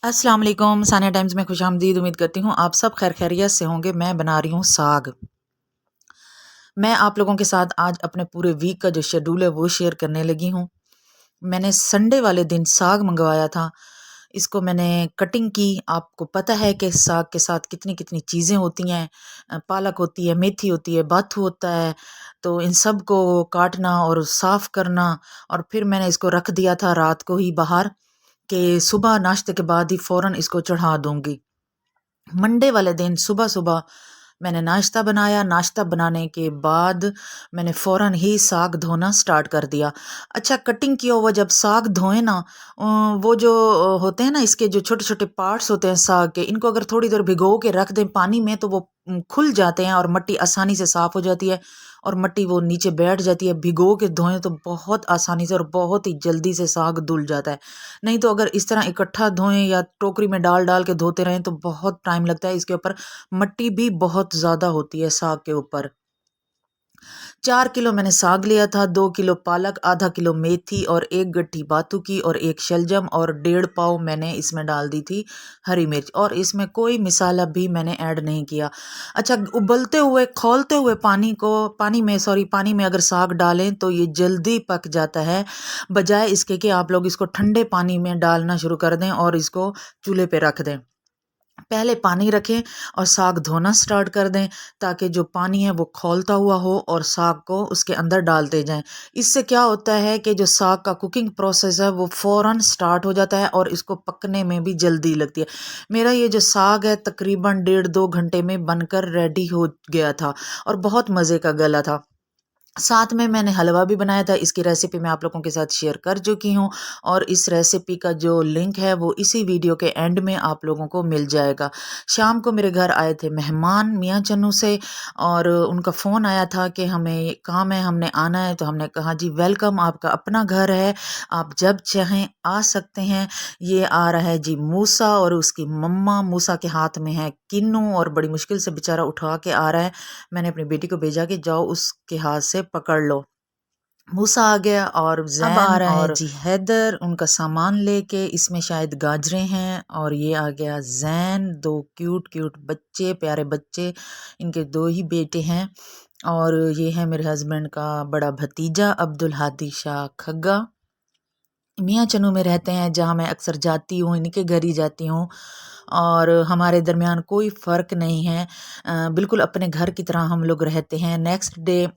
अस्सलाम वालेकुम। सानिया टाइम्स में खुशामदीद। उम्मीद करती हूँ आप सब खैर खैरियत से होंगे। मैं बना रही हूँ साग। मैं आप लोगों के साथ आज अपने पूरे वीक का जो शेड्यूल है वो शेयर करने लगी हूँ। मैंने संडे वाले दिन साग मंगवाया था। इसको मैंने कटिंग की। आपको पता है कि साग के साथ कितनी कितनी चीज़ें होती हैं। पालक होती है, मेथी होती है, बाथू होता है। तो इन सब को काटना और साफ़ करना, और फिर मैंने इसको रख दिया था रात को ही बाहर, कि सुबह नाश्ते के बाद ही फ़ौरन इसको चढ़ा दूँगी। मंडे वाले दिन सुबह-सुबह मैंने नाश्ता बनाया। नाश्ता बनाने के बाद मैंने फ़ौरन ही साग धोना स्टार्ट कर दिया। अच्छा, कटिंग किया हुआ जब साग धोएँ ना, वो जो होते हैं ना, इसके जो छोटे-छोटे पार्ट्स होते हैं साग के, इनको अगर थोड़ी देर भिगो के रख दें पानी में तो वो खुल जाते हैं और मिट्टी आसानी से साफ़ हो जाती है और मिट्टी वो नीचे बैठ जाती है। भिगो के धोएँ तो बहुत आसानी से और बहुत ही जल्दी से साग धुल जाता है। नहीं तो अगर इस तरह इकट्ठा धोएँ या टोकरी में डाल-डाल के धोते रहें तो बहुत टाइम लगता है। इसके ऊपर मिट्टी भी बहुत ज़्यादा होती है साग के ऊपर। 4 किलो मैंने साग लिया था, 2 किलो पालक, आधा किलो मेथी और 1 गट्ठी बातू की और 1 शलजम और 1.5 पाव मैंने इसमें डाल दी थी हरी मिर्च, और इसमें कोई मसाला भी मैंने ऐड नहीं किया। अच्छा, उबलते हुए खौलते हुए पानी में अगर साग डालें तो ये जल्दी पक जाता है, बजाय इसके कि आप लोग इसको ठंडे पानी में डालना शुरू कर दें और इसको चूल्हे पे रख दें। पहले पानी रखें और साग धोना स्टार्ट कर दें, ताकि जो पानी है वो खौलता हुआ हो और साग को उसके अंदर डालते जाएं। इससे क्या होता है कि जो साग का कुकिंग प्रोसेस है वो फ़ौरन स्टार्ट हो जाता है और इसको पकने में भी जल्दी लगती है। मेरा ये जो साग है तकरीबन 1.5-2 घंटे में बनकर रेडी हो गया था और बहुत मज़े का गला था। साथ में मैंने हलवा भी बनाया था। इसकी रेसिपी मैं आप लोगों के साथ शेयर कर चुकी हूँ और इस रेसिपी का जो लिंक है वो इसी वीडियो के एंड में आप लोगों को मिल जाएगा। शाम को मेरे घर आए थे मेहमान मियाँ चन्नू से, और उनका फ़ोन आया था कि हमें काम है, हमने आना है। तो हमने कहा जी वेलकम, आपका अपना घर है, आप जब चाहें आ सकते हैं। ये आ रहा है जी मूसा और उसकी मम्मा। मूसा के हाथ में है किन्नू और बड़ी मुश्किल से बेचारा उठा के आ रहा है। मैंने अपनी बेटी को भेजा कि जाओ उसके हाथ से पकड़ लो। मूसा आ गया और अब अब आ जैन रहा है और जी हैदर उनका सामान लेके। इसमें शायद गाजरें हैं, और ये आ गया जैन, 2 क्यूट क्यूट बच्चे, प्यारे बच्चे। इनके 2 ही बेटे हैं, और ये है मेरे हस्बैंड का बड़ा भतीजा अब्दुल हादी शाह खग्गा। मियाँ चन्नू में रहते हैं, जहाँ मैं अक्सर जाती हूँ, इनके घर ही जाती हूँ, और हमारे दरमियान कोई फ़र्क नहीं है। बिल्कुल अपने घर की तरह हम लोग रहते हैं। नेक्स्ट डे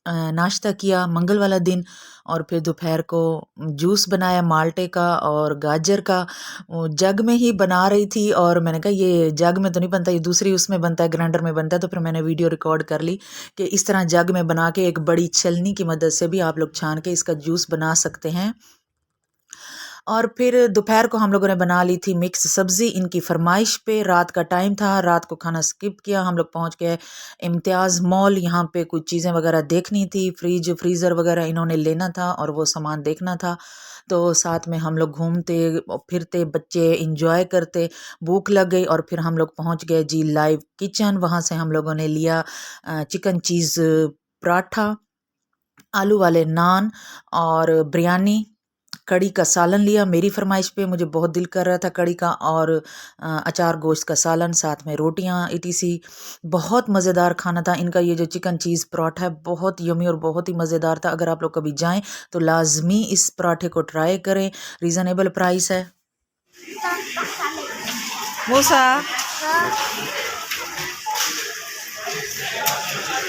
नाश्ता किया मंगल वाला दिन, और फिर दोपहर को जूस बनाया माल्टे का और गाजर का। वो जग में ही बना रही थी और मैंने कहा ये जग में तो नहीं बनता, ये दूसरी उसमें बनता है, ग्राइंडर में बनता है। तो फिर मैंने वीडियो रिकॉर्ड कर ली कि इस तरह जग में बना के एक बड़ी छलनी की मदद से भी आप लोग छान के इसका जूस बना सकते हैं। और फिर दोपहर को हम लोगों ने बना ली थी मिक्स सब्ज़ी इनकी फरमाइश पे। रात का टाइम था, रात को खाना स्किप किया। हम लोग पहुंच गए इम्तियाज़ मॉल। यहाँ पे कुछ चीज़ें वगैरह देखनी थी, फ्रिज फ्रीज़र वगैरह इन्होंने लेना था और वो सामान देखना था। तो साथ में हम लोग घूमते फिरते, बच्चे इंजॉय करते। भूख लग गई और फिर हम लोग पहुंच गए जी लाइव किचन। वहाँ से हम लोगों ने लिया चिकन चीज़ पराठा, आलू वाले नान और बिरयानी, कड़ी का सालन लिया मेरी फरमाइश पे। मुझे बहुत दिल कर रहा था कड़ी का, और अचार गोश्त का सालन, साथ में रोटियां ईटीसी। बहुत मज़ेदार खाना था इनका। ये जो चिकन चीज़ पराठा है बहुत यमी और बहुत ही मज़ेदार था। अगर आप लोग कभी जाएं तो लाजमी इस पराठे को ट्राई करें। रीज़नेबल प्राइस है। मूसा,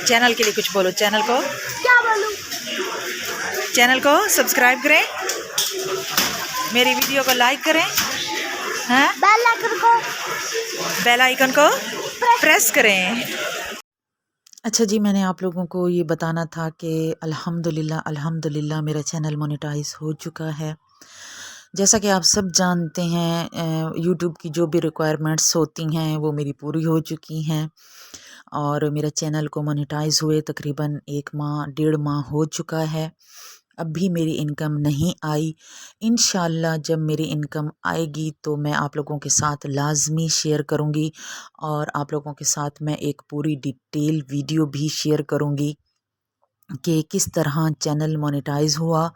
चैनल के लिए कुछ बोलो। चैनल को क्या बोलूं? चैनल को सब्सक्राइब करें, मेरी वीडियो को लाइक करें, हाँ, बेल आइकन को प्रेस करें। अच्छा जी, मैंने आप लोगों को ये बताना था कि अल्हम्दुलिल्लाह अल्हम्दुलिल्लाह मेरा चैनल मोनेटाइज हो चुका है। जैसा कि आप सब जानते हैं, यूट्यूब की जो भी रिक्वायरमेंट्स होती हैं वो मेरी पूरी हो चुकी हैं, और मेरा चैनल को मोनेटाइज हुए तकरीबन 1 माह 1.5 माह हो चुका है। अब भी मेरी इनकम नहीं आई। इंशाल्लाह जब मेरी इनकम आएगी तो मैं आप लोगों के साथ लाज़मी शेयर करूँगी, और आप लोगों के साथ मैं एक पूरी डिटेल वीडियो भी शेयर करूँगी कि किस तरह चैनल मोनेटाइज हुआ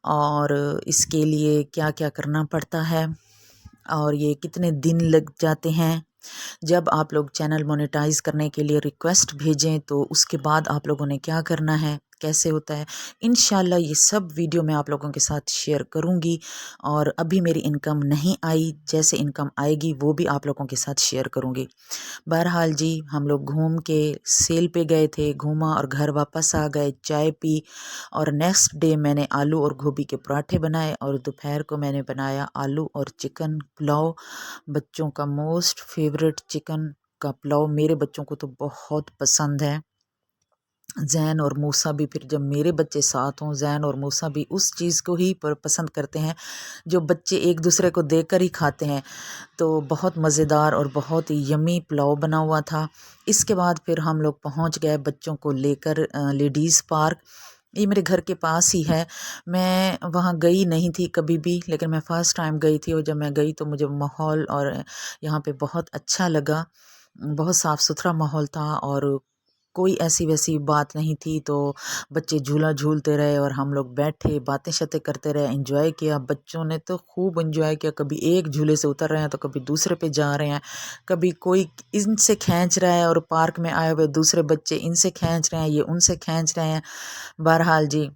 और इसके लिए क्या क्या करना पड़ता है। और ये कितने दिन लग जाते हैं। जब आप लोग चैनल मोनेटाइज करने के लिए रिक्वेस्ट भेजें तो उसके बाद आप लोगों ने क्या करना है, कैसे होता है, इंशाल्लाह ये सब वीडियो मैं आप लोगों के साथ शेयर करूंगी। और अभी मेरी इनकम नहीं आई, जैसे इनकम आएगी वो भी आप लोगों के साथ शेयर करूंगी। बहरहाल जी, हम लोग घूम के सेल पे गए थे, घूमा और घर वापस आ गए, चाय पी। और नेक्स्ट डे मैंने आलू और गोभी के पराठे बनाए और दोपहर को मैंने बनाया आलू और चिकन पुलाव। बच्चों का मोस्ट फेवरेट चिकन का पुलाव, मेरे बच्चों को तो बहुत पसंद है। जैन और मूसा भी, फिर जब मेरे बच्चे साथ हों, जैन और मूसा भी उस चीज़ को ही पसंद करते हैं जो बच्चे एक दूसरे को देखकर ही खाते हैं। तो बहुत मज़ेदार और बहुत ही यमी पुलाव बना हुआ था। इसके बाद फिर हम लोग पहुंच गए बच्चों को लेकर लेडीज़ पार्क। ये मेरे घर के पास ही है। मैं वहाँ गई नहीं थी कभी भी, लेकिन मैं फ़र्स्ट टाइम गई थी और जब मैं गई तो मुझे माहौल और यहाँ पे बहुत अच्छा लगा। बहुत साफ़ सुथरा माहौल था और कोई ऐसी वैसी बात नहीं थी। तो बच्चे झूला झूलते रहे और हम लोग बैठे बातें शतें करते रहे, एंजॉय किया। बच्चों ने तो खूब एंजॉय किया, कभी एक झूले से उतर रहे हैं तो कभी दूसरे पे जा रहे हैं, कभी कोई इनसे खींच रहा है और पार्क में आए हुए दूसरे बच्चे इनसे खींच रहे हैं, ये उनसे खींच रहे हैं। बहरहाल जी,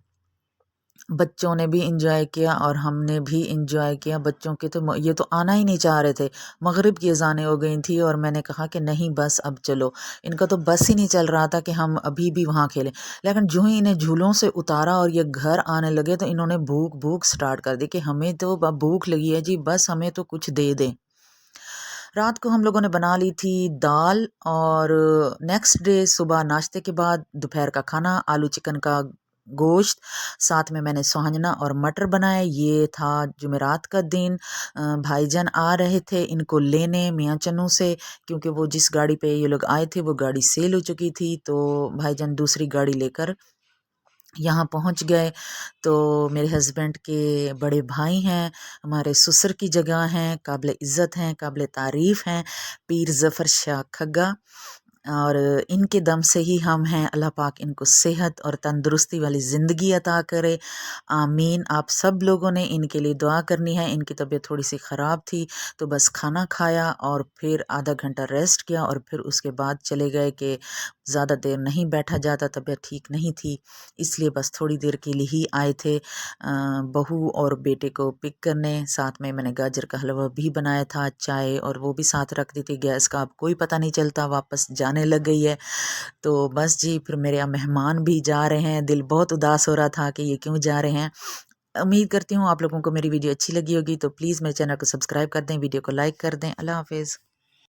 बच्चों ने भी इंजॉय किया और हमने भी इंजॉय किया। बच्चों के तो ये तो आना ही नहीं चाह रहे थे, मगरिब की अज़ानें हो गई थी और मैंने कहा कि नहीं बस अब चलो। इनका तो बस ही नहीं चल रहा था कि हम अभी भी वहाँ खेलें। लेकिन जो ही इन्हें झूलों से उतारा और ये घर आने लगे तो इन्होंने भूख भूख स्टार्ट कर दी कि हमें तो अब भूख लगी है जी, बस हमें तो कुछ दे दें। रात को हम लोगों ने बना ली थी दाल और नेक्स्ट डे सुबह नाश्ते के बाद दोपहर का खाना आलू चिकन का गोश्त, साथ में मैंने सोहंजना और मटर बनाए। ये था जुमेरात का दिन। भाईजान आ रहे थे इनको लेने मियाँ चन्नू से, क्योंकि वो जिस गाड़ी पे ये लोग आए थे वो गाड़ी सेल हो चुकी थी। तो भाईजान दूसरी गाड़ी लेकर यहाँ पहुँच गए। तो मेरे हस्बैंड के बड़े भाई हैं, हमारे ससुर की जगह हैं, काबिल इज़्ज़त हैं, काबिल तारीफ़ हैं, पीर ज़फ़र शाह खग्गा। और इनके दम से ही हम हैं। अल्लाह पाक इनको सेहत और तंदुरुस्ती वाली ज़िंदगी अता करे, आमीन। आप सब लोगों ने इनके लिए दुआ करनी है। इनकी तबीयत थोड़ी सी ख़राब थी तो बस खाना खाया और फिर आधा घंटा रेस्ट किया और फिर उसके बाद चले गए कि ज़्यादा देर नहीं बैठा जाता, तबीयत ठीक नहीं थी, इसलिए बस थोड़ी देर के लिए ही आए थे बहू और बेटे को पिक करने। साथ में मैंने गाजर का हलवा भी बनाया था, चाय और वो भी साथ रख दी थी। गैस का अब कोई पता नहीं चलता, वापस जाने लग गई है। तो बस जी, फिर मेरे यहाँ मेहमान भी जा रहे हैं। दिल बहुत उदास हो रहा था कि ये क्यों जा रहे हैं। उम्मीद करती हूँ आप लोगों को मेरी वीडियो अच्छी लगी होगी, तो प्लीज़ मेरे चैनल को सब्सक्राइब कर दें, वीडियो को लाइक कर दें। अल्लाह हाफिज़।